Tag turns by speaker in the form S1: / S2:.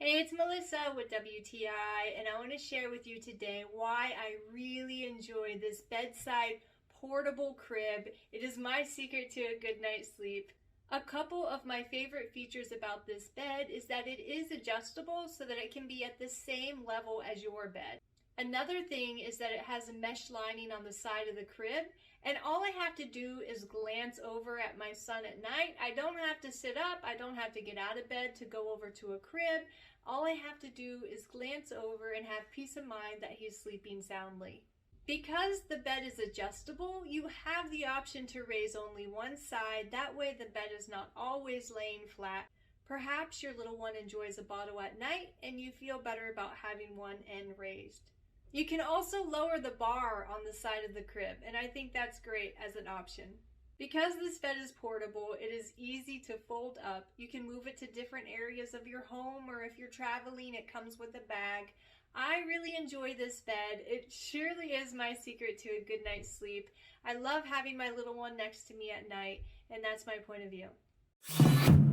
S1: Hey, it's Melissa with WTI, and I want to share with you today why I really enjoy this bedside portable crib. It is my secret to a good night's sleep. A couple of my favorite features about this bed is that it is adjustable so that it can be at the same level as your bed. Another thing is that it has a mesh lining on the side of the crib, and all I have to do is glance over at my son at night. I don't have to sit up, I don't have to get out of bed to go over to a crib. All I have to do is glance over and have peace of mind that he's sleeping soundly. Because the bed is adjustable, you have the option to raise only one side. That way the bed is not always laying flat. Perhaps your little one enjoys a bottle at night and you feel better about having one end raised. You can also lower the bar on the side of the crib, and I think that's great as an option. Because this bed is portable, it is easy to fold up. You can move it to different areas of your home, or if you're traveling, it comes with a bag. I really enjoy this bed. It surely is my secret to a good night's sleep. I love having my little one next to me at night, and that's my point of view.